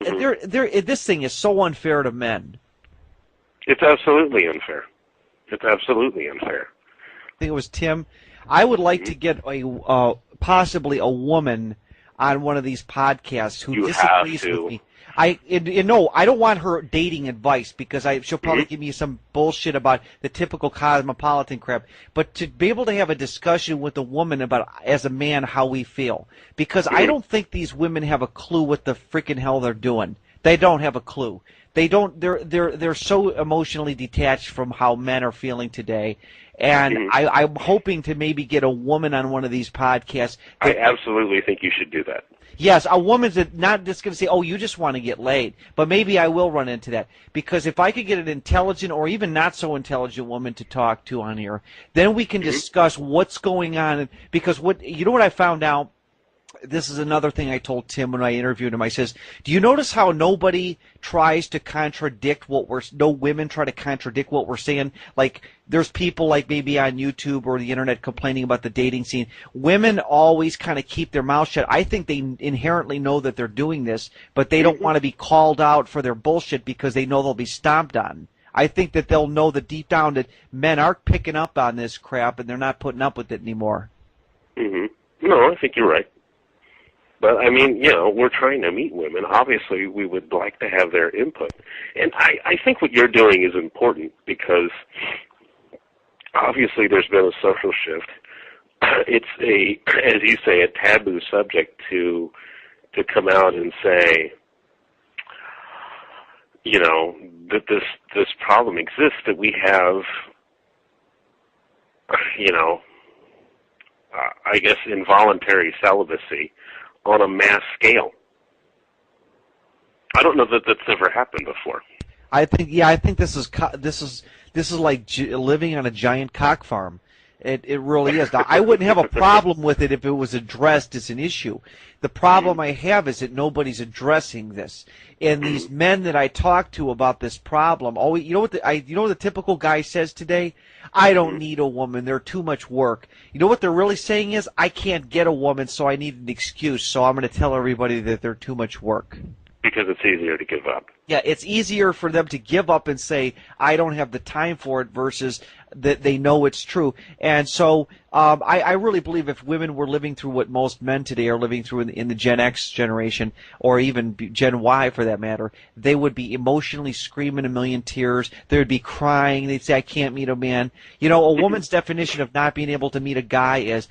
this thing is so unfair to men. It's absolutely unfair. It's absolutely unfair. I think it was Tim. I would like to get possibly a woman on one of these podcasts who disagrees with me. I don't want her dating advice because she'll probably give me some bullshit about the typical cosmopolitan crap. But to be able to have a discussion with a woman about, as a man, how we feel, because I don't think these women have a clue what the freaking hell they're doing. They don't have a clue. They don't. They're so emotionally detached from how men are feeling today. And I'm hoping to maybe get a woman on one of these podcasts. I absolutely think you should do that. Yes, a woman's not just going to say, oh, you just want to get laid. But maybe I will run into that. Because if I could get an intelligent or even not so intelligent woman to talk to on here, then we can discuss what's going on. Because what I found out, this is another thing I told Tim when I interviewed him. I says, do you notice how nobody tries to contradict no women try to contradict what we're saying? Like, there's people like maybe on YouTube or the internet complaining about the dating scene. Women always kind of keep their mouth shut. I think they inherently know that they're doing this, but they don't want to be called out for their bullshit because they know they'll be stomped on. I think that they'll know that deep down that men aren't picking up on this crap and they're not putting up with it anymore. No, I think you're right. But, I mean, we're trying to meet women. Obviously, we would like to have their input. And I think what you're doing is important because, obviously, there's been a social shift. It's as you say, a taboo subject to come out and say, that this problem exists, that we have, I guess, involuntary celibacy on a mass scale. I don't know that that's ever happened before. I think this is like living on a giant cock farm. It really is. Now, I wouldn't have a problem with it if it was addressed as an issue. The problem I have is that nobody's addressing this. And these men that I talk to about this problem, you know what the typical guy says today? I don't need a woman. They're too much work. You know what they're really saying is, I can't get a woman, so I need an excuse. So I'm going to tell everybody that they're too much work. Because it's easier to give up. Yeah, it's easier for them to give up and say, I don't have the time for it, versus that they know it's true. And so I really believe if women were living through what most men today are living through in the Gen X generation, or even Gen Y for that matter, they would be emotionally screaming a million tears. They would be crying. They'd say, I can't meet a man. A woman's definition of not being able to meet a guy is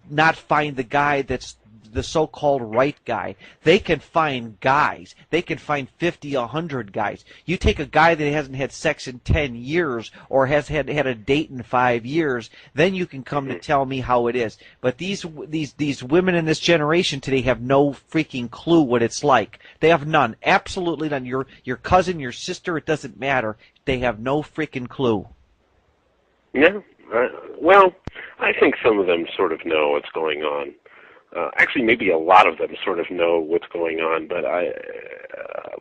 not find the guy that's the so-called right guy. They can find guys. They can find 50, 100 guys. You take a guy that hasn't had sex in 10 years or has had a date in 5 years, then you can come to tell me how it is. But these women in this generation today have no freaking clue what it's like. They have none. Absolutely none. Your cousin, your sister, it doesn't matter. They have no freaking clue. Yeah. Well, I think some of them sort of know what's going on. Actually, maybe a lot of them sort of know what's going on, but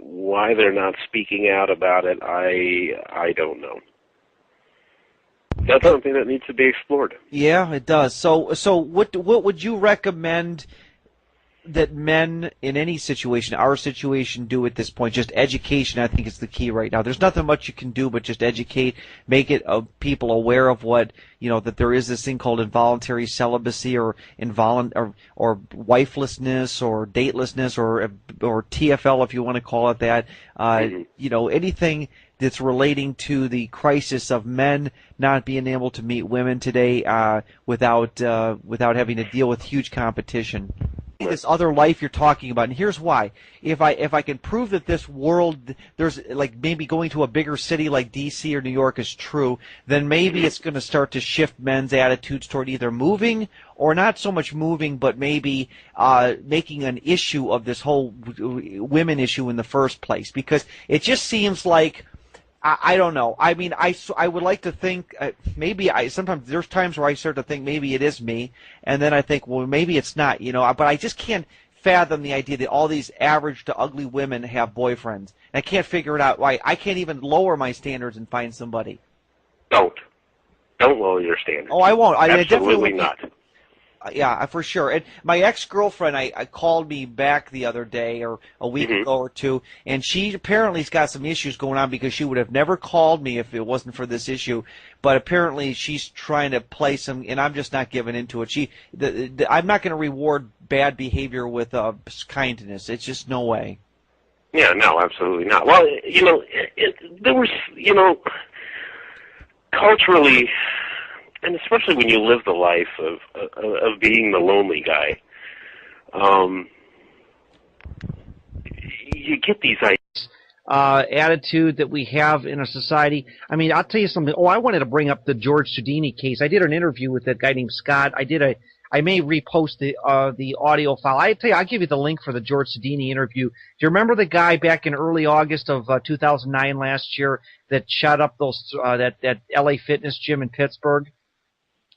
why they're not speaking out about it, I don't know. That's something that needs to be explored. Yeah, it does. So what would you recommend that men in any situation, our situation, do at this point? Just education, I think, is the key right now. There's nothing much you can do but just educate, make it people aware of what, that there is this thing called involuntary celibacy or wifelessness or datelessness or TFL, if you want to call it that. Anything that's relating to the crisis of men not being able to meet women today without having to deal with huge competition. This other life you're talking about, and here's why. If I can prove that this world, there's like maybe going to a bigger city like D.C. or New York is true, then maybe it's going to start to shift men's attitudes toward either moving or not so much moving, but maybe making an issue of this whole women issue in the first place, because it just seems like, I don't know. I mean, I would like to think sometimes there's times where I start to think maybe it is me, and then I think, well, maybe it's not, but I just can't fathom the idea that all these average to ugly women have boyfriends. And I can't figure it out. Why I can't even lower my standards and find somebody. Don't lower your standards. Oh, I won't. Absolutely not. Yeah, for sure. And my ex-girlfriend, I called me back the other day or a week Hmm. ago or two, and she apparently's got some issues going on because she would have never called me if it wasn't for this issue. But apparently she's trying to play some, and I'm just not giving into it. I'm not going to reward bad behavior with kindness. It's just no way. Yeah, no, absolutely not. Well, there was, culturally, and especially when you live the life of being the lonely guy, um, you get these ideas. Attitude that we have in a society. I mean, I'll tell you something. Oh, I wanted to bring up the George Soudini case. I did an interview with that guy named Scott. I may repost the audio file. I tell you, I'll give you the link for the George Soudini interview. Do you remember the guy back in early August of 2009 last year that shot up that LA Fitness gym in Pittsburgh?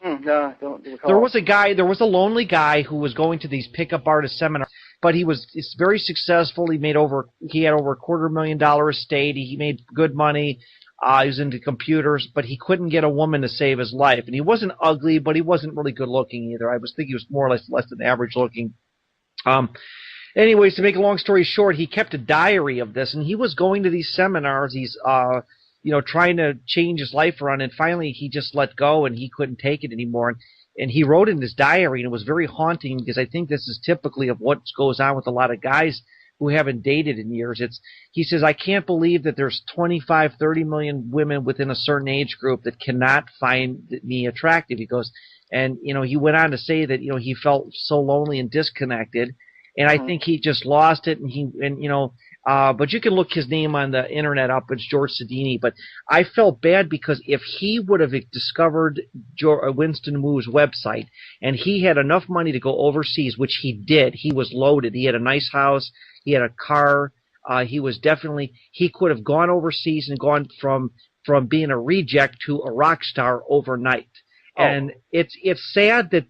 No, don't recall. There was a lonely guy who was going to these pickup artist seminars, but he's very successful. He had over $250,000 estate. He made good money. He was into computers, but he couldn't get a woman to save his life. And he wasn't ugly, but he wasn't really good looking either. I was thinking he was more or less than average looking. Anyways, to make a long story short, he kept a diary of this, and he was going to these seminars. He's trying to change his life around, and finally he just let go, and he couldn't take it anymore. And he wrote in his diary, and it was very haunting because I think this is typically of what goes on with a lot of guys who haven't dated in years. He says, I can't believe that there's 25, 30 million women within a certain age group that cannot find me attractive. He goes, and, he went on to say that, he felt so lonely and disconnected. And I think he just lost it. But you can look his name on the internet up. It's George Soudini. But I felt bad because if he would have discovered Winston Wu's website and he had enough money to go overseas, which he did, he was loaded. He had a nice house. He had a car. He could have gone overseas and gone from being a reject to a rock star overnight. Oh. And it's sad that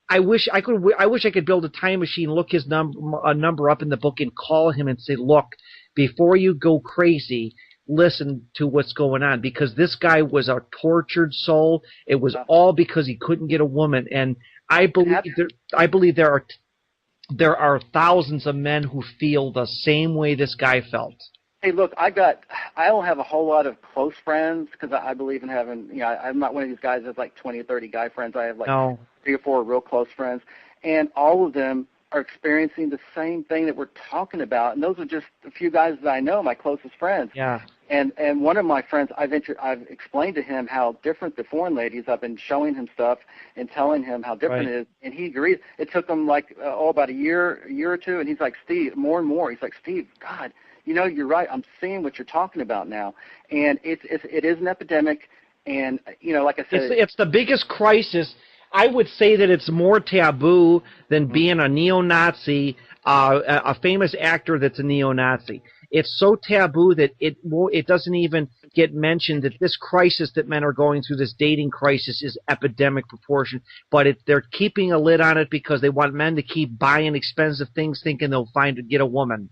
I wish I could build a time machine, look his number up in the book, and call him and say, look, before you go crazy, listen to what's going on, because this guy was a tortured soul. It was all because he couldn't get a woman, and I believe there are thousands of men who feel the same way this guy felt. Hey, look, I don't have a whole lot of close friends because I believe in having, I'm not one of these guys that's like 20 or 30 guy friends. I have like 3 or 4 real close friends, and all of them are experiencing the same thing that we're talking about. And those are just a few guys that I know, my closest friends. Yeah. And one of my friends, I've explained to him how different the foreign ladies. I've been showing him stuff and telling him how different it is, and he agrees. It took him like about a year or two, and he's like, Steve, more and more. He's like, Steve, God, you're right. I'm seeing what you're talking about now, and it is an epidemic. And like I said, it's the biggest crisis. I would say that it's more taboo than being a neo-Nazi, a famous actor that's a neo-Nazi. It's so taboo that it doesn't even get mentioned that this crisis that men are going through, this dating crisis, is epidemic proportion. But they're keeping a lid on it because they want men to keep buying expensive things, thinking they'll get a woman.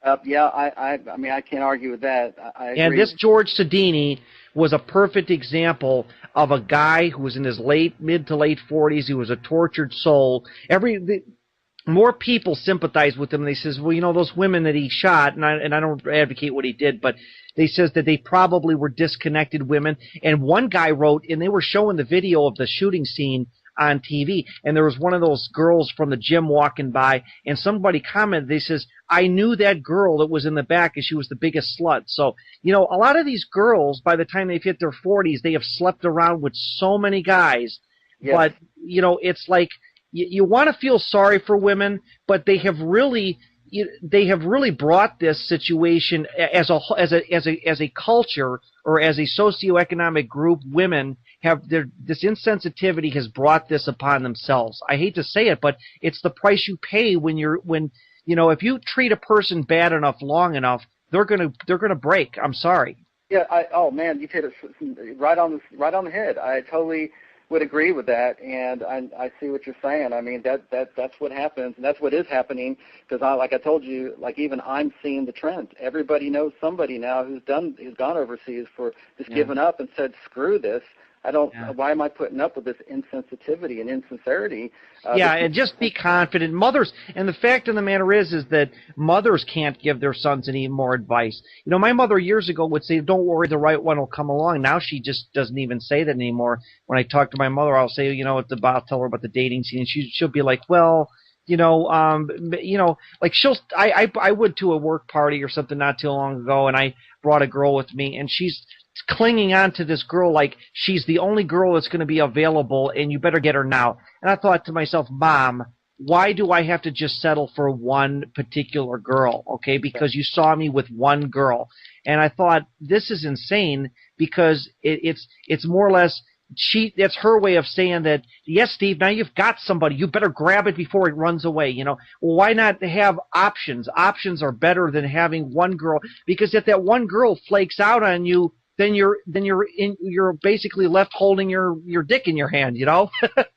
I can't argue with that. I agree. And this George Soudini was a perfect example of a guy who was in his mid to late 40s. He was a tortured soul. More people sympathize with him. They says, well, those women that he shot, and I don't advocate what he did, but they says that they probably were disconnected women. And one guy wrote, and they were showing the video of the shooting scene on TV, and there was one of those girls from the gym walking by, and somebody commented, they says, I knew that girl that was in the back, and she was the biggest slut. So, a lot of these girls, by the time they've hit their 40s, they have slept around with so many guys. Yes. But, it's like, you want to feel sorry for women, but they have really brought this situation as a culture, or as a socioeconomic group. Women this insensitivity has brought this upon themselves. I hate to say it, but it's the price you pay when if you treat a person bad enough long enough, they're gonna break. I'm sorry. Yeah. Man, you hit it right on the head. I totally would agree with that, and I see what you're saying. I mean, that's what happens, and that's what is happening, because like I told you, like even I'm seeing the trend. Everybody knows somebody now who's gone overseas for just giving up and said, screw this. I don't. Yeah. Why am I putting up with this insensitivity and insincerity? Yeah, and just be confident. Mothers, and the fact of the matter is that mothers can't give their sons any more advice. You know, my mother years ago would say, "Don't worry, the right one will come along." Now she just doesn't even say that anymore. When I talk to my mother, I'll say, I'll tell her about the dating scene, and she'll be like, "Well, like I went to a work party or something not too long ago, and I brought a girl with me, and she's clinging on to this girl like she's the only girl that's going to be available, and you better get her now." And I thought to myself, Mom, why do I have to just settle for one particular girl? Okay, because you saw me with one girl. And I thought, this is insane, because it's more or less that's her way of saying that, yes, Steve, now you've got somebody, you better grab it before it runs away. Well, why not have options? Options are better than having one girl, because if that one girl flakes out on you, then you're basically left holding your dick in your hand.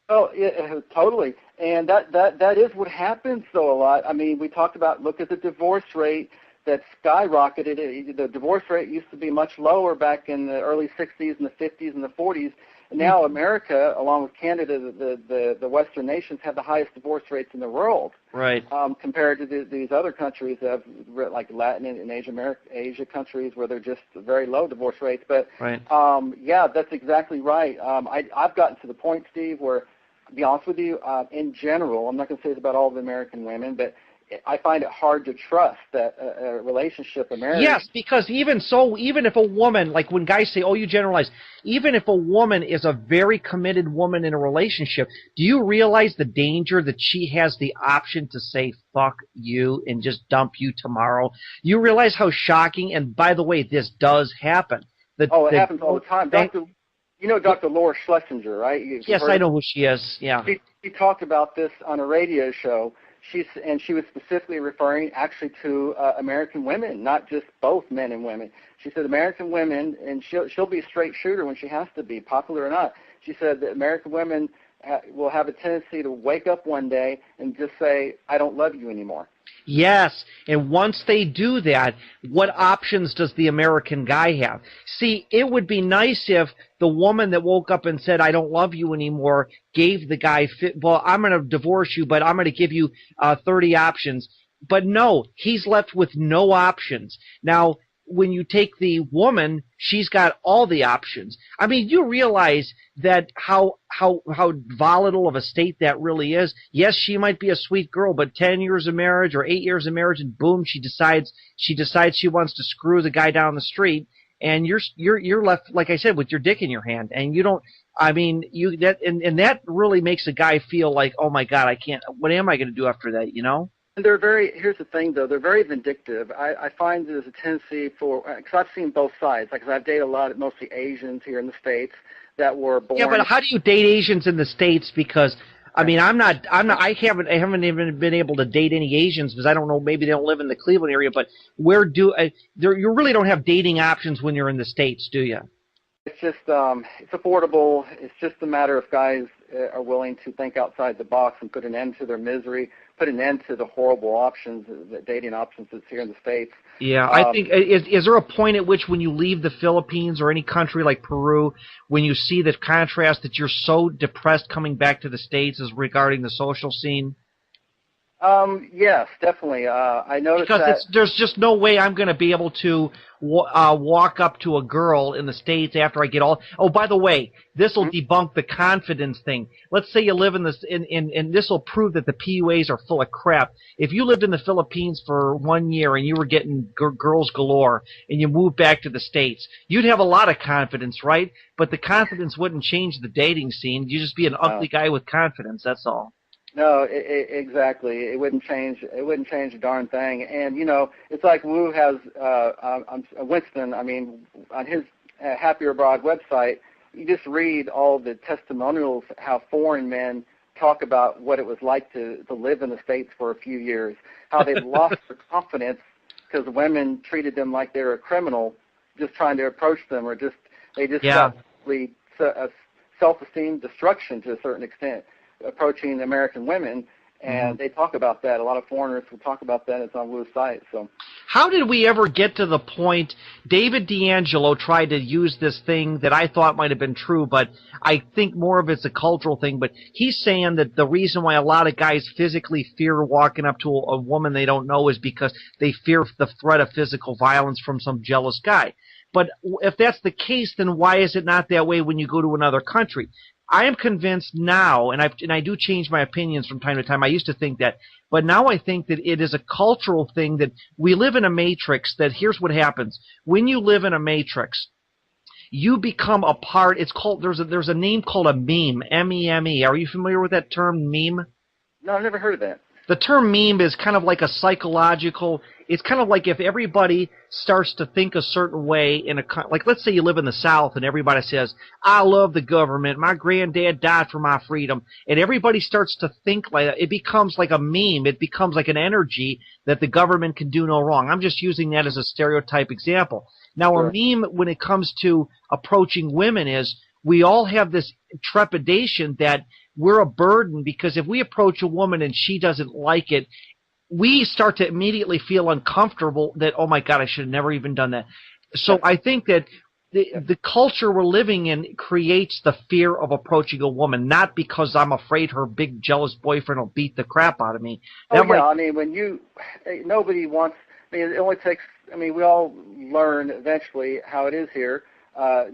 Oh, yeah, totally. And that is what happens though a lot. I mean, we talked about, look at the divorce rate that skyrocketed. The divorce rate used to be much lower back in the early 60s and the 50s and the 40s. And now America, along with Canada, the Western nations, have the highest divorce rates in the world. Right. Compared to these other countries, like Latin and Asia countries, where they're just very low divorce rates. But right. Yeah, that's exactly right. I've gotten to the point, Steve, where, to be honest with you, in general, I'm not going to say this about all the American women, but I find it hard to trust that a relationship, a marriage. Yes, because even if a woman, like when guys say, "Oh, you generalize," even if a woman is a very committed woman in a relationship, do you realize the danger that she has the option to say "fuck you" and just dump you tomorrow? You realize how shocking? And by the way, this does happen. It happens all the time. Dr. Laura Schlesinger, right? Yes, I know who she is. Yeah. She talked about this on a radio show. She was specifically referring actually to American women, not just both men and women. She said American women, and she'll be a straight shooter when she has to be, popular or not. She said that American women will have a tendency to wake up one day and just say, "I don't love you anymore." Yes, and once they do that, what options does the American guy have? See, it would be nice if the woman that woke up and said, "I don't love you anymore," gave the guy, "Well, I'm going to divorce you, but I'm going to give you 30 options." But no, he's left with no options. Now, when you take the woman, she's got all the options. I mean, you realize that how volatile of a state that really is. Yes, she might be a sweet girl, but 10 years of marriage or 8 years of marriage, and boom, she decides she wants to screw the guy down the street, and you're left, like I said, with your dick in your hand, and you don't. I mean, that really makes a guy feel like, oh my God, I can't. What am I going to do after that? And here's the thing, though, they're very vindictive. I find there's a tendency because I've seen both sides. Like, 'cause I've dated a lot of mostly Asians here in the States that were born. Yeah, but how do you date Asians in the States? Because, I mean, I haven't even been able to date any Asians because I don't know, maybe they don't live in the Cleveland area, but you really don't have dating options when you're in the States, do you? It's just, it's affordable. It's just a matter of guys are willing to think outside the box and put an end to their misery, put an end to the horrible options, the dating options that's here in the States. Yeah, I think, is there a point at which when you leave the Philippines or any country like Peru, when you see the contrast that you're so depressed coming back to the States as regarding the social scene? Yes, definitely. I noticed because there's just no way I'm going to be able to walk up to a girl in the States after I get all. Oh, by the way, this will debunk the confidence thing. Let's say you live in this, and this will prove that the PUAs are full of crap. If you lived in the Philippines for 1 year and you were getting girls galore, and you moved back to the States, you'd have a lot of confidence, right? But the confidence wouldn't change the dating scene. You'd just be an ugly guy with confidence. That's all. No, exactly. It wouldn't change. It wouldn't change a darn thing. And it's like Wu has Winston. I mean, on his Happier Abroad website, you just read all the testimonials how foreign men talk about what it was like to live in the States for a few years, how they lost their confidence because women treated them like they were a criminal, just trying to approach them, or they got self-esteem destruction to a certain extent, approaching American women, and they talk about that. A lot of foreigners will talk about that. It's on Wu's site. So How did we ever get to the point? David D'Angelo tried to use this thing that I thought might have been true, but I think more of it's a cultural thing. But he's saying that the reason why a lot of guys physically fear walking up to a woman they don't know is because they fear the threat of physical violence from some jealous guy. But if that's the case, then why is it not that way when you go to another country? I am convinced now, and I do change my opinions from time to time. I used to think that, but now I think that it is a cultural thing that we live in a matrix. That here's what happens when you live in a matrix. You become a part. It's called there's a name called a meme. M-E-M-E. Are you familiar with that term, meme? No, I've never heard of that. The term meme is kind of like a psychological. It's kind of like if everybody starts to think a certain way like let's say you live in the South and everybody says, I love the government. My granddad died for my freedom. And everybody starts to think like that. It becomes like a meme. It becomes like an energy that the government can do no wrong. I'm just using that as a stereotype example. Now, Sure. a meme when it comes to approaching women is we all have this trepidation that we're a burden because if we approach a woman and she doesn't like it, we start to immediately feel uncomfortable that, oh my God, I should have never even done that. So I think that the culture we're living in creates the fear of approaching a woman, not because I'm afraid her big jealous boyfriend will beat the crap out of me. I mean, nobody wants, I mean, it only takes, I mean, we all learn eventually how it is here. A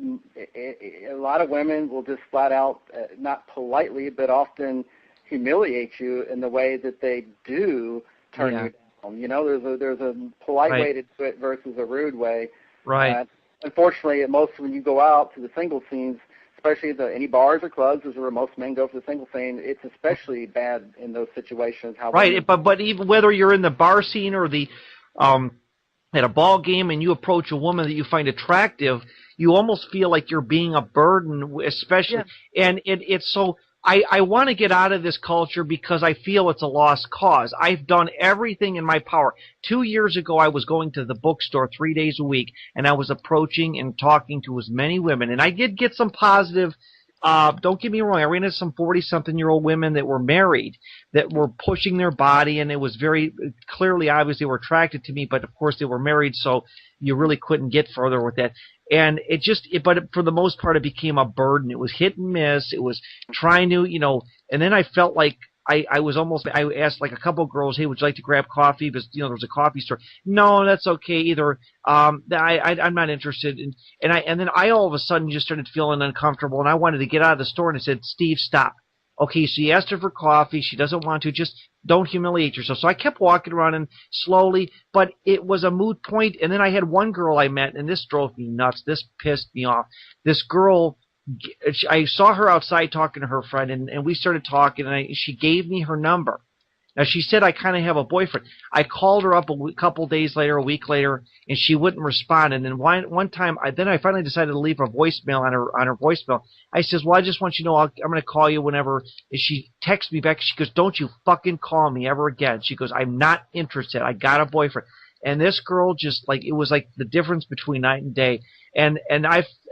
lot of women will just flat out, not politely, but often humiliate you in the way that they do turn you down. You know, there's a polite way to do it versus a rude way. Right. Unfortunately, when you go out to the single scenes, especially any bars or clubs, is where most men go for the single scene, it's especially bad in those situations. But even whether you're in the bar scene or the at a ball game and you approach a woman that you find attractive, you almost feel like you're being a burden, especially. Yeah. And it's so I want to get out of this culture because I feel it's a lost cause. I've done everything in my power. 2 years ago, I was going to the bookstore 3 days a week, and I was approaching and talking to as many women. And I did get some positive. Don't get me wrong. I ran into some 40-something-year-old women that were married, that were pushing their body, and it was very clearly obvious they were attracted to me, but of course they were married, so you really couldn't get further with that. And but for the most part, it became a burden. It was hit and miss. It was trying to, and then I felt like I asked like a couple of girls, hey, would you like to grab coffee? Because, there was a coffee store. No, that's okay either. I'm not interested. And then I all of a sudden just started feeling uncomfortable, and I wanted to get out of the store, and I said, Steve, stop. Okay, so you asked her for coffee. She doesn't want to. Just don't humiliate yourself. So I kept walking around and slowly, but it was a moot point. And then I had one girl I met, and this drove me nuts. This pissed me off. This girl, I saw her outside talking to her friend, and we started talking, and she gave me her number. Now, she said, I kind of have a boyfriend. I called her up a couple days later, a week later, and she wouldn't respond. And then one time, I finally decided to leave a voicemail on her voicemail. I says, well, I just want you to know I'm going to call you whenever. And she texts me back. She goes, don't you fucking call me ever again. She goes, I'm not interested. I got a boyfriend. And this girl just it was like the difference between night and day. And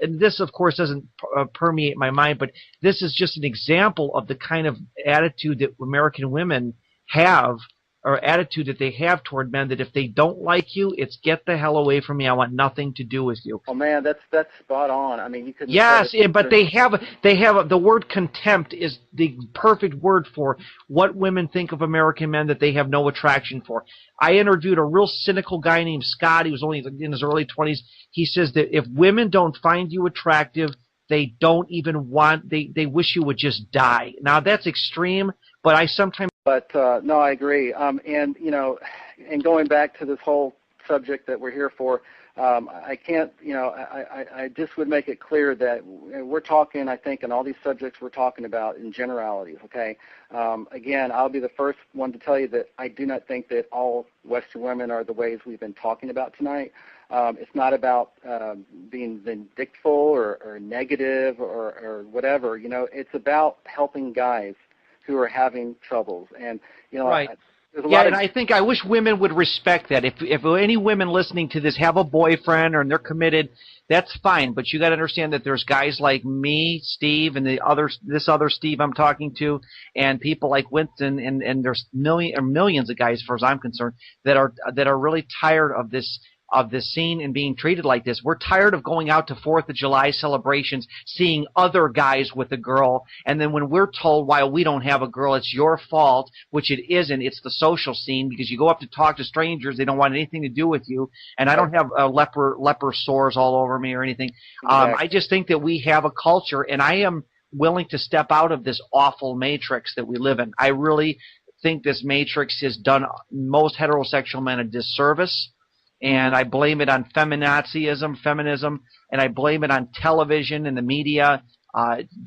this, of course, doesn't permeate my mind, but this is just an example of the kind of attitude that American women have, or attitude that they have toward men, that if they don't like you, it's get the hell away from me. I want nothing to do with you. Oh man, that's spot on. I mean, you could. Yes, but they have the word contempt is the perfect word for what women think of American men that they have no attraction for. I interviewed a real cynical guy named Scott. He was only in his early 20s. He says that if women don't find you attractive, they don't even want. They wish you would just die. Now that's extreme, but I sometimes. But no, I agree. And going back to this whole subject that we're here for, I can't. I just would make it clear that we're talking. I think in all these subjects we're talking about in generalities. Okay. Again, I'll be the first one to tell you that I do not think that all Western women are the ways we've been talking about tonight. It's not about being vindictful or negative or whatever. It's about helping guys who are having troubles. And, right. Yeah, and I wish women would respect that. If any women listening to this have a boyfriend or they're committed, that's fine. But you got to understand that there's guys like me, Steve, and this other Steve I'm talking to, and people like Winston, and there's millions of guys, as far as I'm concerned, that are really tired of this scene and being treated like this. We're tired of going out to 4th of July celebrations, seeing other guys with a girl, and then when we're told why we don't have a girl, it's your fault, which it isn't. It's the social scene, because you go up to talk to strangers, they don't want anything to do with you, and I don't have leper sores all over me or anything. I just think that we have a culture, and I am willing to step out of this awful matrix that we live in. I really think this matrix has done most heterosexual men a disservice. And I blame it on feminism, and I blame it on television and the media.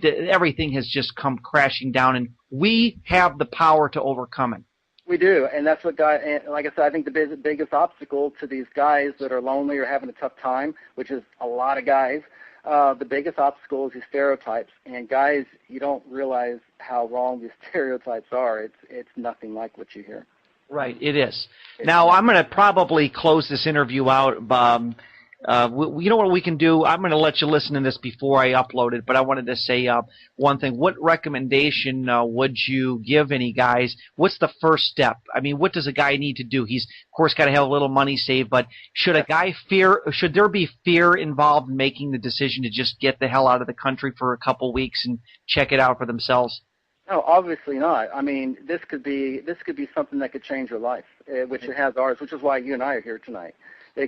Everything has just come crashing down, and we have the power to overcome it. We do, and that's what like I said, I think the biggest obstacle to these guys that are lonely or having a tough time, which is a lot of guys, the biggest obstacle is these stereotypes. And guys, you don't realize how wrong these stereotypes are. It's nothing like what you hear. Right, it is. Now, I'm going to probably close this interview out. You know what we can do? I'm going to let you listen to this before I upload it, but I wanted to say one thing. What recommendation would you give any guys? What's the first step? I mean, what does a guy need to do? He's, of course, got to have a little money saved, but should there be fear involved in making the decision to just get the hell out of the country for a couple weeks and check it out for themselves? No, obviously not. I mean, this could be something that could change your life, which it has ours, which is why you and I are here tonight.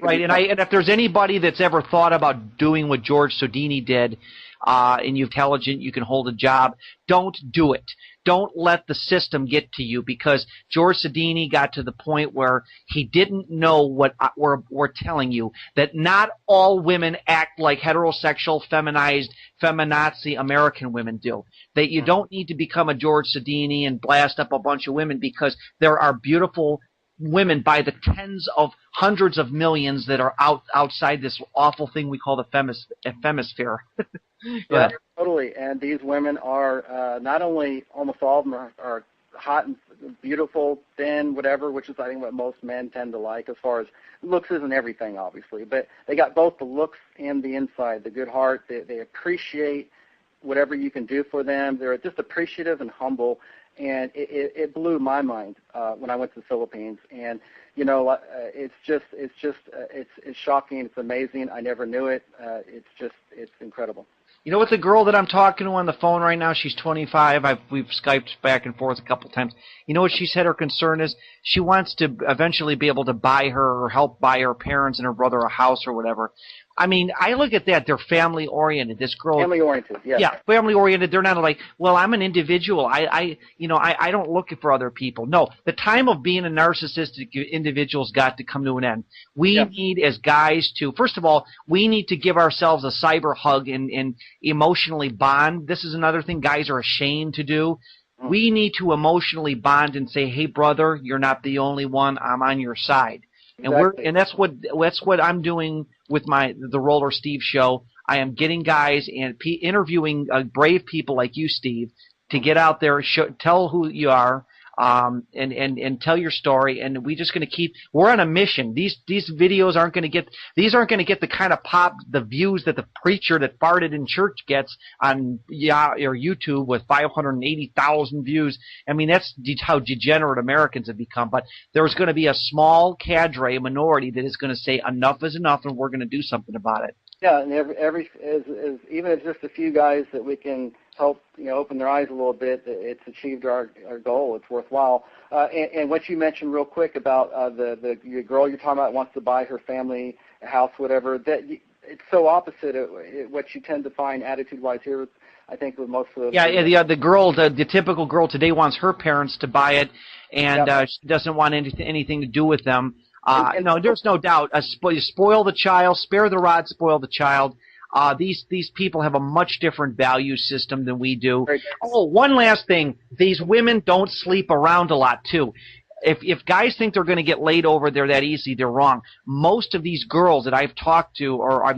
Right, and if there's anybody that's ever thought about doing what George Sodini did, and you're intelligent, you can hold a job, don't do it. Don't let the system get to you, because George Sodini got to the point where he didn't know what we're telling you, that not all women act like heterosexual, feminized, feminazi American women do. That you don't need to become a George Sodini and blast up a bunch of women, because there are beautiful women by the tens of hundreds of millions that are outside this awful thing we call the femisphere. Yeah, totally. And these women are not only, almost all of them are hot and beautiful, thin, whatever, which is I think what most men tend to like as far as looks isn't everything, obviously. But they got both the looks and the inside, the good heart. They appreciate whatever you can do for them. They're just appreciative and humble. And it blew my mind when I went to the Philippines. And you know, it's shocking. It's amazing. I never knew it. It's incredible. You know what, the girl that I'm talking to on the phone right now, she's 25. We've Skyped back and forth a couple times. You know what she said her concern is? She wants to eventually be able to buy her or help buy her parents and her brother a house or whatever. I mean, I look at that. They're family-oriented. This girl... Family-oriented, yeah. Yeah, family-oriented. They're not like, well, I'm an individual. I don't look for other people. No, the time of being a narcissistic individual's got to come to an end. We need, as guys, to... First of all, we need to give ourselves a cyber hug and emotionally bond. This is another thing guys are ashamed to do. We need to emotionally bond and say, hey, brother, you're not the only one. I'm on your side. Exactly. And that's what I'm doing with the Roller Steve show. I am getting guys and interviewing brave people like you, Steve, to get out there, tell who you are, and tell your story. And we're just going to we're on a mission. These videos aren't going to get the kind of the views that the preacher that farted in church gets on or YouTube with 580,000 views. I mean, that's how degenerate Americans have become. But there's going to be a small cadre, a minority that is going to say enough is enough, and we're going to do something about it. Yeah, and even if just a few guys that we can help, open their eyes a little bit, it's achieved our goal. It's worthwhile. And what you mentioned real quick about the girl you're talking about wants to buy her family a house, whatever. It's so opposite of what you tend to find attitude-wise here. I think with most of the the typical girl today wants her parents to buy it, and she doesn't want anything to do with them. No, there's no doubt. Spoil the child, spare the rod, spoil the child. These people have a much different value system than we do. Oh, one last thing. These women don't sleep around a lot, too. if guys think they're going to get laid over there that easy, they're wrong. Most of these girls that I've talked to, or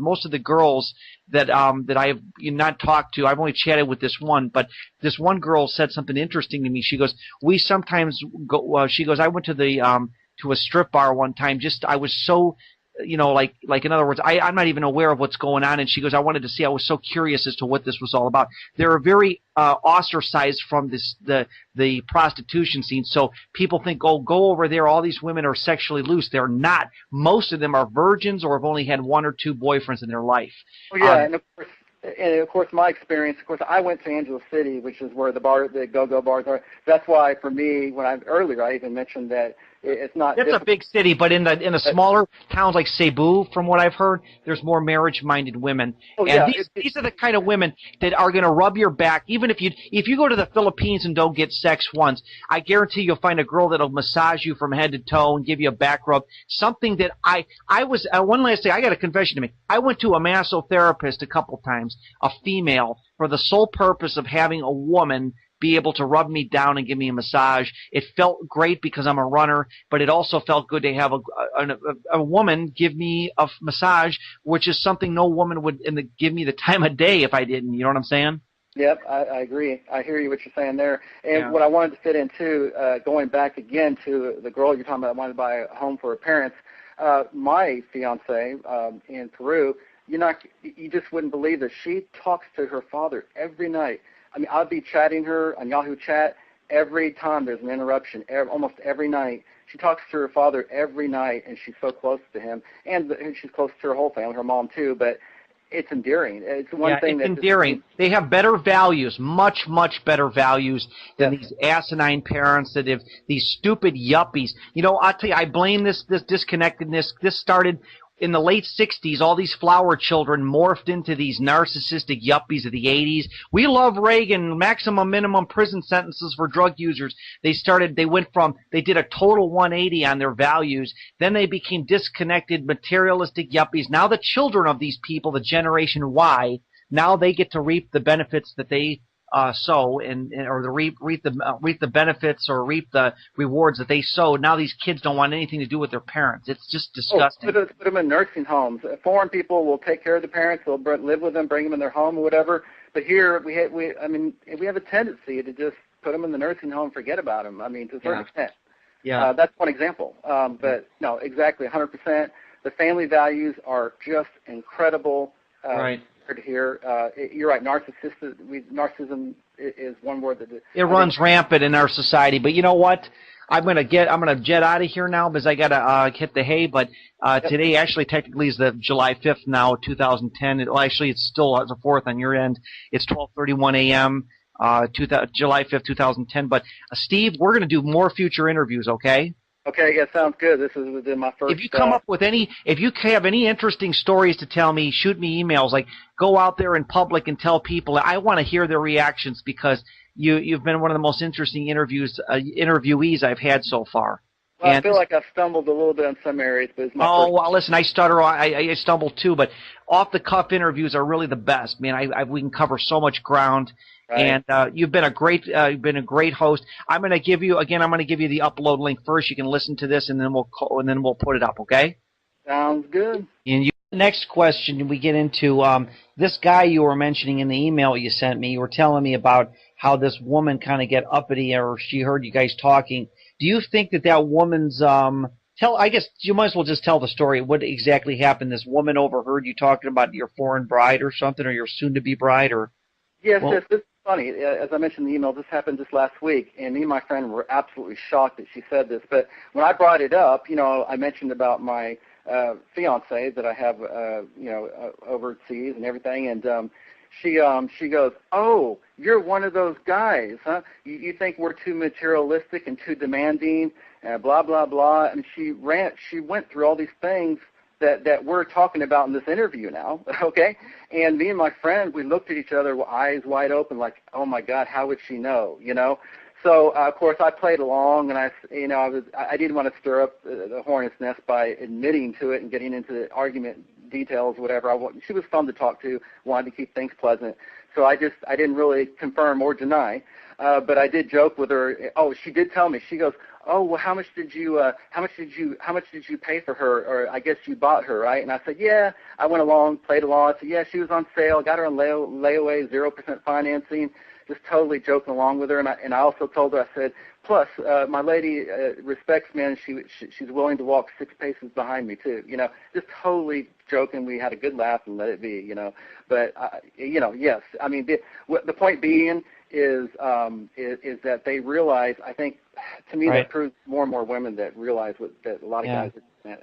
most of the girls that I have not talked to, I've only chatted with this one, but this one girl said something interesting to me. She goes, we sometimes go. She goes, I went to to a strip bar one time. I was so, like in other words, I'm not even aware of what's going on. And she goes, I wanted to see. I was so curious as to what this was all about. They're very ostracized from the prostitution scene. So people think, oh, go over there. All these women are sexually loose. They're not. Most of them are virgins or have only had one or two boyfriends in their life. Oh yeah, and of course, my experience. Of course, I went to Angeles City, which is where the go-go bars are. That's why, for me, earlier I even mentioned that it's not. It's a big city, but in the smaller towns like Cebu, from what I've heard, there's more marriage-minded women. Oh, and yeah, these are the kind of women that are going to rub your back. Even if you go to the Philippines and don't get sex once, I guarantee you'll find a girl that'll massage you from head to toe and give you a back rub. Something that I was one last thing. I got a confession to make. I went to a massotherapist a couple times, a female, for the sole purpose of having a woman be able to rub me down and give me a massage. It felt great because I'm a runner, but it also felt good to have a woman give me a massage, which is something no woman would give me the time of day if I didn't. You know what I'm saying? Yep, I agree. I hear you what you're saying there. And what I wanted to fit into, going back again to the girl you're talking about that wanted to buy a home for her parents, my fiance in Peru, you just wouldn't believe that she talks to her father every night. I mean, I'd be chatting her on Yahoo Chat every time there's an interruption, almost every night. She talks to her father every night, and she's so close to him. And she's close to her whole family, her mom too, but it's endearing. It's one thing that's endearing. They have better values, much, much better values than these asinine parents that have these stupid yuppies. I'll tell you, I blame this disconnectedness. This started in the late 60s. All these flower children morphed into these narcissistic yuppies of the 80s. We love Reagan, maximum minimum prison sentences for drug users. They did a total 180 on their values. Then they became disconnected, materialistic yuppies. Now the children of these people, the Generation Y, now they get to reap the benefits that they sow, or reap the benefits or reap the rewards that they sow. Now these kids don't want anything to do with their parents. It's just disgusting. Put them in nursing homes. Foreign people will take care of the parents. They'll live with them, bring them in their home or whatever. But here we have a tendency to just put them in the nursing home, forget about them. I mean, to a certain extent. Yeah. That's one example. But no, exactly, 100%. The family values are just incredible. Right. Here, you're right. Narcissism is one word that it runs rampant in our society. But you know what? I'm gonna jet out of here now because I gotta hit the hay. But today actually technically is the July 5th now, 2010. It's still the 4th on your end. It's 12:31 a.m. July 5th, 2010. But Steve, we're gonna do more future interviews. Okay? Okay, yeah, sounds good. This is within my first. If you come up with if you have any interesting stories to tell me, shoot me emails. Like, go out there in public and tell people. I want to hear their reactions because you've been one of the most interesting interviewees I've had so far. Well, I feel like I've stumbled a little bit in some areas, but it's my first. Well, listen, I stutter. I stumble too, but off the cuff interviews are really the best. Man, we can cover so much ground. Right. And you've been a great host. I'm going to give you the upload link first. You can listen to this, and then we'll put it up. Okay? Sounds good. And next question we get into this guy you were mentioning in the email you sent me. You were telling me about how this woman kind of get uppity, or she heard you guys talking. Do you think that woman's I guess you might as well just tell the story. What exactly happened? This woman overheard you talking about your foreign bride or something, or your soon-to-be bride, or? Yes, this is funny. As I mentioned in the email, this happened just last week, and me and my friend were absolutely shocked that she said this. But when I brought it up, I mentioned about my fiance that I have, overseas and everything, and she goes, "Oh, you're one of those guys, huh? You think we're too materialistic and too demanding, blah blah blah." And she went through all these things that we're talking about in this interview now, okay? And me and my friend, we looked at each other, eyes wide open, like, oh my God, how would she know, So of course I played along, and I didn't want to stir up the hornet's nest by admitting to it and getting into the argument details, whatever. She was fun to talk to, wanted to keep things pleasant, so I didn't really confirm or deny. But I did joke with her. Oh, she did tell me. She goes, "Oh, well, how much did you pay for her? Or I guess you bought her, right?" And I said, "Yeah." I went along, played along. I said, "Yeah, she was on sale. Got her on layaway, 0% financing." Just totally joking along with her. And I also told her, I said, "Plus, my lady respects me, and she's willing to walk 6 paces behind me too." Just totally joking. We had a good laugh and let it be. But yes. I mean, the point being is that they realize. I think, to me, that proves more and more women that realize that a lot of guys,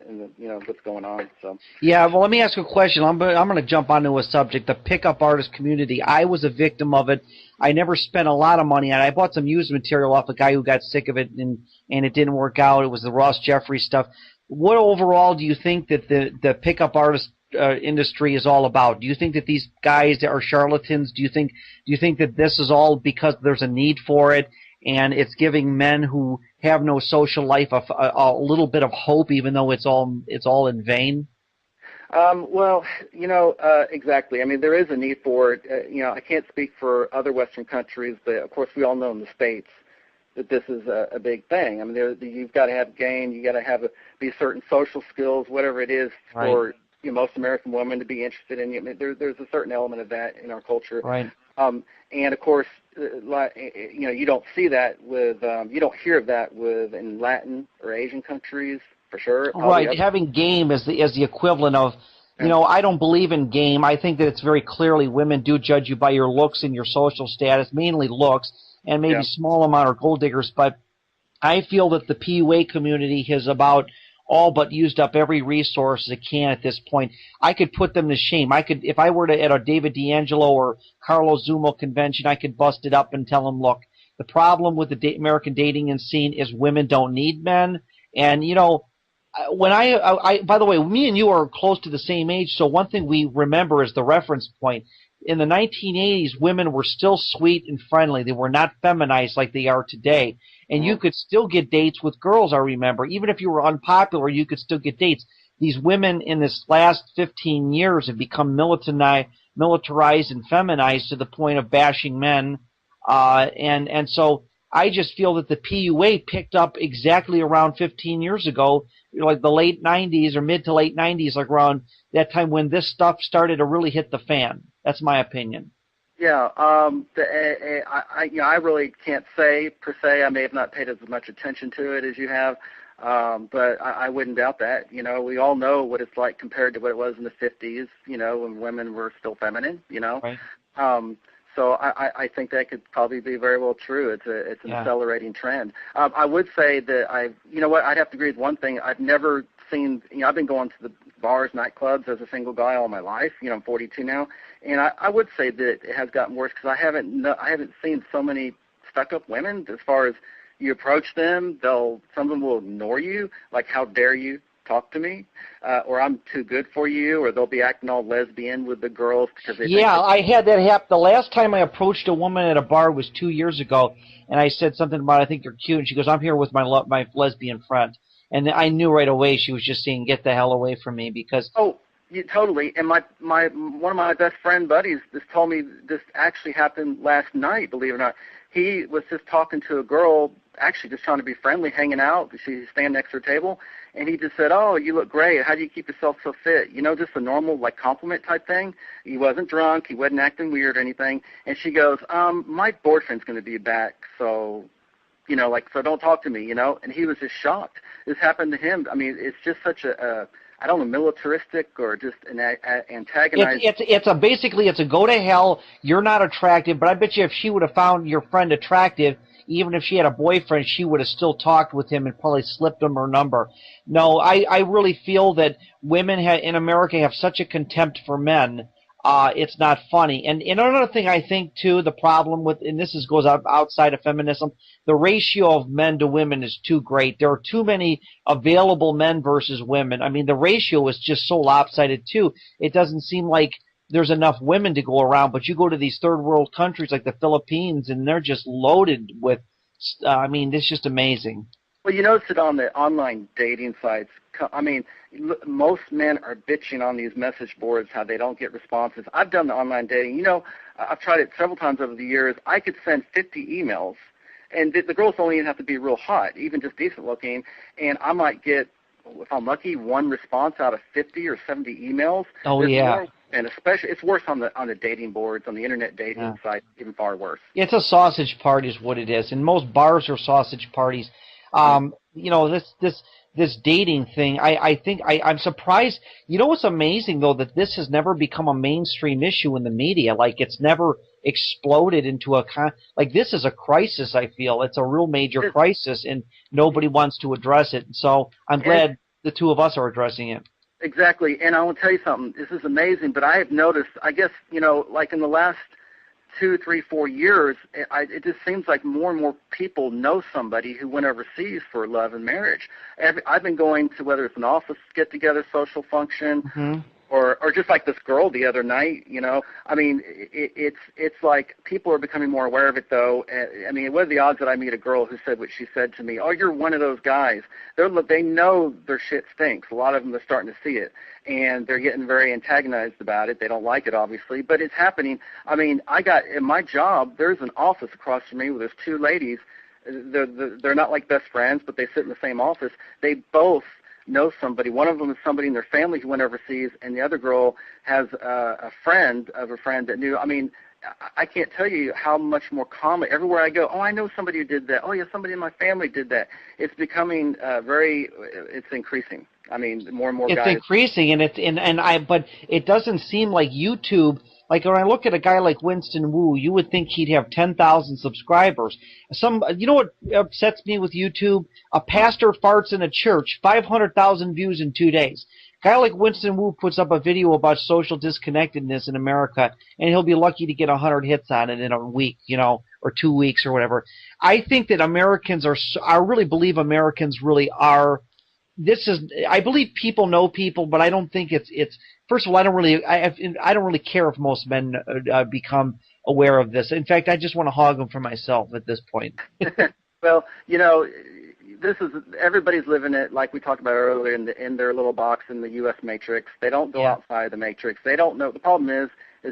and what's going on. So yeah, well, let me ask you a question. I'm going to jump onto a subject, the pickup artist community. I was a victim of it. I never spent a lot of money on it. I bought some used material off a guy who got sick of it, and it didn't work out. It was the Ross Jeffrey stuff. What overall do you think that the pickup artist industry is all about? Do you think that these guys are charlatans? Do you think that this is all because there's a need for it, and it's giving men who have no social life a little bit of hope, even though it's all in vain? Well, exactly. I mean, there is a need for it. I can't speak for other Western countries, but of course we all know in the States that this is a big thing. I mean, you've got to have game, you got to be certain social skills, whatever it is, right, for most American women to be interested in. I mean, there's a certain element of that in our culture. Right. And of course, you don't see that you don't hear of that in Latin or Asian countries, for sure. Right. Having game is the equivalent of, I don't believe in game. I think that it's very clearly women do judge you by your looks and your social status, mainly looks, and maybe small amount are gold diggers. But I feel that the PUA community has about all but used up every resource it can at this point. I could put them to shame. If I were to at a David D'Angelo or Carlos Zumo convention, I could bust it up and tell them, look, the problem with the American dating scene is women don't need men. And when I by the way, me and you are close to the same age, so one thing we remember is the reference point. In the 1980s, women were still sweet and friendly. They were not feminized like they are today. And you could still get dates with girls, I remember. Even if you were unpopular, you could still get dates. These women in this last 15 years have become militarized and feminized to the point of bashing men. And so I just feel that the PUA picked up exactly around 15 years ago, like the late 90s or mid to late 90s, like around that time when this stuff started to really hit the fan. That's my opinion. Yeah, I really can't say per se. I may have not paid as much attention to it as you have, but I wouldn't doubt that. We all know what it's like compared to what it was in the 50s. When women were still feminine. Right. So I think that could probably be very well true. It's an accelerating trend. I would say that I'd have to agree with one thing. I've never seen. I've been going to the bars, nightclubs as a single guy all my life. I'm 42 now, and I would say that it has gotten worse because I haven't seen so many stuck-up women. As far as you approach them, some of them will ignore you, like how dare you talk to me, or I'm too good for you, or they'll be acting all lesbian with the girls because they. Yeah, I had that happen. The last time I approached a woman at a bar was 2 years ago, and I said something about, I think you're cute, and she goes, I'm here with my lesbian friend. And I knew right away she was just saying, get the hell away from me, because... Oh, yeah, totally. And one of my best friend buddies just told me this actually happened last night, believe it or not. He was just talking to a girl, actually just trying to be friendly, hanging out. She's standing next to her table, and he just said, oh, you look great. How do you keep yourself so fit? Just a normal, compliment type thing. He wasn't drunk. He wasn't acting weird or anything. And she goes, my boyfriend's going to be back, so... so don't talk to me, and he was just shocked. This happened to him. I mean, it's just such I don't know, militaristic or just an antagonizing. It's a go to hell. You're not attractive, but I bet you if she would have found your friend attractive, even if she had a boyfriend, she would have still talked with him and probably slipped him her number. No, I really feel that women in America have such a contempt for men. It's not funny. And another thing I think, too, the problem with, and this goes outside of feminism, the ratio of men to women is too great. There are too many available men versus women. I mean, the ratio is just so lopsided, too. It doesn't seem like there's enough women to go around, but you go to these third world countries like the Philippines, and they're just loaded with, it's just amazing. Well, you notice it on the online dating sites I mean, most men are bitching on these message boards how they don't get responses. I've done the online dating. You know, I've tried it several times over the years. I could send 50 emails, and the girls don't even have to be real hot, even just decent looking, and I might get, if I'm lucky, one response out of 50 or 70 emails. Oh, yeah. And especially, it's worse on the dating boards, on the internet dating sites, even far worse. It's a sausage party is what it is, and most bars are sausage parties. You know, this dating thing, I think I'm surprised. You know what's amazing, though, that this has never become a mainstream issue in the media. Like, it's never exploded into like, this is a crisis, I feel. It's a real major crisis, and nobody wants to address it. So I'm glad the two of us are addressing it. Exactly, and I will tell you something. This is amazing, but I have noticed, I guess, you know, like in the last 2, 3, 4 years, it just seems like more and more people know somebody who went overseas for love and marriage. I've been going to, whether it's an office get-together, social function, or just like this girl the other night, you know. I mean, it's like people are becoming more aware of it, though. I mean, what are the odds that I meet a girl who said what she said to me? Oh, you're one of those guys. They know their shit stinks. A lot of them are starting to see it, and they're getting very antagonized about it. They don't like it, obviously, but it's happening. I mean, in my job, there's an office across from me where there's two ladies. They're not like best friends, but they sit in the same office. They both know somebody. One of them is somebody in their family who went overseas, and the other girl has a friend of a friend that knew. I mean, I can't tell you how much more common. Everywhere I go, oh, I know somebody who did that. Oh, yeah, somebody in my family did that. It's becoming it's increasing. I mean, more and more guys. It's increasing, but it doesn't seem like YouTube. Like, when I look at a guy like Winston Wu, you would think he'd have 10,000 subscribers. You know what upsets me with YouTube? A pastor farts in a church, 500,000 views in 2 days. A guy like Winston Wu puts up a video about social disconnectedness in America, and he'll be lucky to get 100 hits on it in a week, you know, or 2 weeks or whatever. I think that I really believe Americans really are. I believe people know people, but I don't think it's. First of all, I don't really care if most men become aware of this. In fact, I just want to hog them for myself at this point. Well, you know, everybody's living it like we talked about earlier in their little box in the U.S. matrix. They don't go outside the matrix. They don't know. The problem is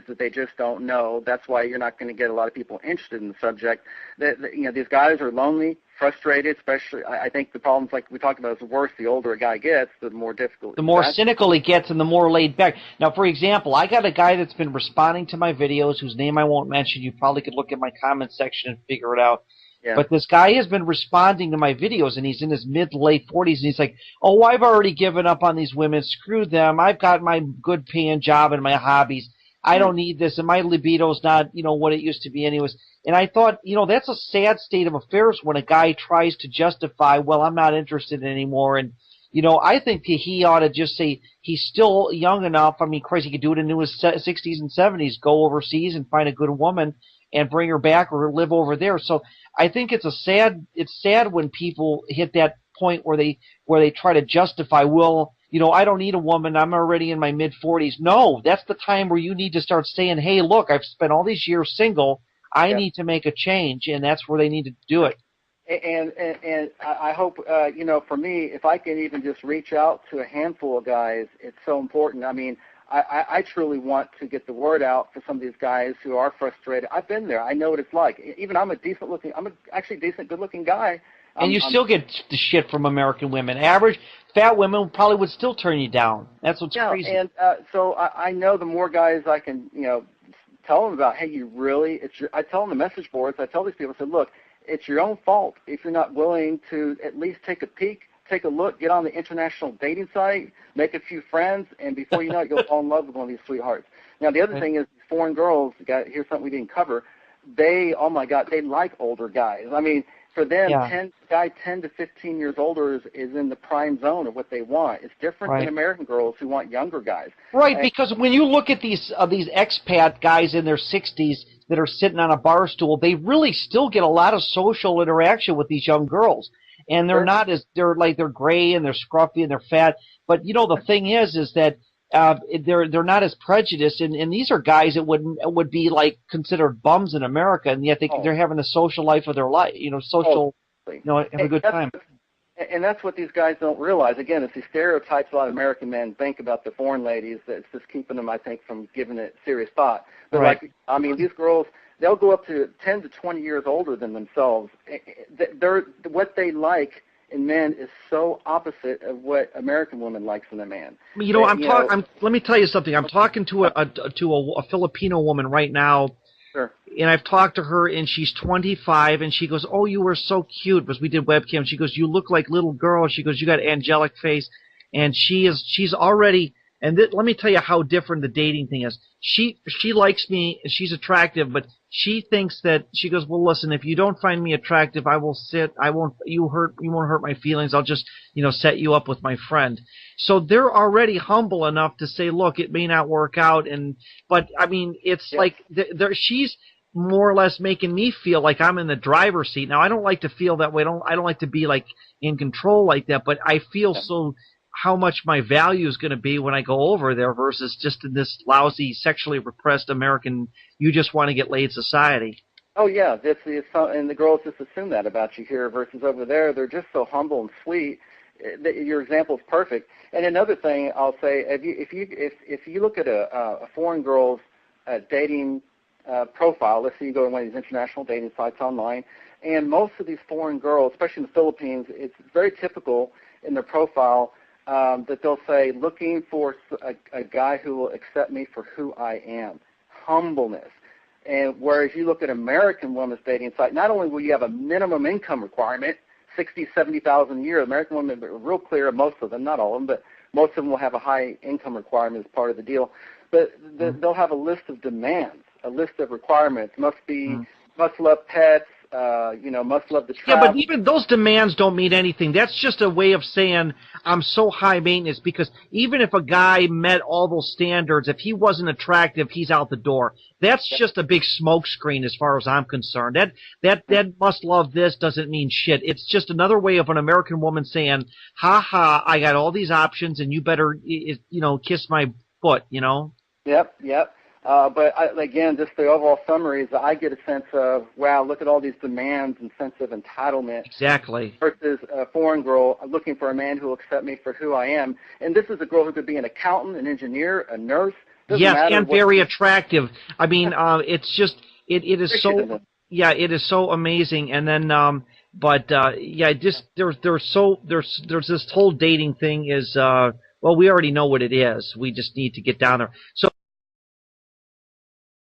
that they just don't know. That's why you're not going to get a lot of people interested in the subject. You know, these guys are lonely, frustrated, especially. I think the problems, like we talked about, is worse the older a guy gets, the more difficult. The more cynical he gets and the more laid back. Now, for example, I got a guy that's been responding to my videos whose name I won't mention. You probably could look at my comment section and figure it out. Yeah. But this guy has been responding to my videos, and he's in his mid to late 40s, and he's like, oh, I've already given up on these women. Screw them. I've got my good paying job and my hobbies. I don't need this, and my libido's not, you know, what it used to be anyways. And I thought, you know, that's a sad state of affairs when a guy tries to justify, well, I'm not interested anymore. And, you know, I think he ought to just say he's still young enough. I mean, Christ, he could do it in his 60s and 70s, go overseas and find a good woman and bring her back or live over there. So I think it's sad when people hit that point where they try to justify, well, you know, I don't need a woman. I'm already in my mid-40s. No, that's the time where you need to start saying, hey, look, I've spent all these years single. I need to make a change, and that's where they need to do it. And I hope, you know, for me, if I can even just reach out to a handful of guys, it's so important. I mean, I truly want to get the word out for some of these guys who are frustrated. I've been there. I know what it's like. Even I'm actually decent, good-looking guy. And you still get the shit from American women. Average fat women probably would still turn you down. That's what's crazy. And so I know the more guys I can, you know, tell them about, hey, I tell them the message boards, I tell these people, I said, look, it's your own fault if you're not willing to at least take a peek, take a look, get on the international dating site, make a few friends, and before you know it, you'll fall in love with one of these sweethearts. Now, the other thing is foreign girls, here's something we didn't cover, oh my God, they like older guys. I mean, for them, 10 to 15 years older is in the prime zone of what they want. It's different than American girls who want younger guys. Right, because when you look at these expat guys in their 60s that are sitting on a bar stool, they really still get a lot of social interaction with these young girls. And they're they're gray and they're scruffy and they're fat. But, you know, the thing is that they're not as prejudiced, and these are guys that would be like considered bums in America, and yet they're having a social life of their life, you know, have a good time. And that's what these guys don't realize. Again, it's these stereotypes a lot of American men think about the foreign ladies that's just keeping them, I think, from giving it serious thought. But, Right. like, I mean, these girls, they'll go up to 10 to 20 years older than themselves. What they like in men is so opposite of what American woman likes in a man. You know, let me tell you something. I'm talking to a Filipino woman right now. Sure. And I've talked to her, and she's 25, and she goes, "Oh, you were so cute," because we did webcam. She goes, "You look like little girl." She goes, "You got angelic face," and she's already. And let me tell you how different the dating thing is. She likes me, she's attractive, but she thinks that she goes, "Well, listen, if you don't find me attractive, I will sit. You won't hurt my feelings. I'll just set you up with my friend." So they're already humble enough to say, "Look, it may not work out," but I mean, it's like she's more or less making me feel like I'm in the driver's seat. Now, I don't like to feel that way. I don't like to be like in control like that, but I feel so how much my value is going to be when I go over there versus just in this lousy, sexually repressed American, you just want to get laid society. Oh, yeah, and the girls just assume that about you here versus over there. They're just so humble and sweet. Your example is perfect. And another thing I'll say, if you look at a foreign girl's dating profile, let's say you go to one of these international dating sites online, and most of these foreign girls, especially in the Philippines, it's very typical in their profile that they'll say, looking for a guy who will accept me for who I am, humbleness. And whereas you look at American women's dating site, not only will you have a minimum income requirement, 60, 70,000 a year, American women are real clear, most of them, not all of them, but most of them will have a high income requirement as part of the deal. But they'll have a list of demands, a list of requirements. Must love pets, must love the travel. Yeah, but even those demands don't mean anything. That's just a way of saying I'm so high maintenance, because even if a guy met all those standards, if he wasn't attractive, he's out the door. That's just a big smoke screen as far as I'm concerned. That must love this doesn't mean shit. It's just another way of an American woman saying, ha ha, I got all these options and you better, kiss my foot, Yep. But again, just the overall summary is that I get a sense of, wow, look at all these demands and sense of entitlement. Exactly. Versus a foreign girl looking for a man who will accept me for who I am. And this is a girl who could be an accountant, an engineer, a nurse. Yes, and very attractive. I mean, it's just, it is so, it is so amazing. And then, there's this whole dating thing is, well, we already know what it is. We just need to get down there. So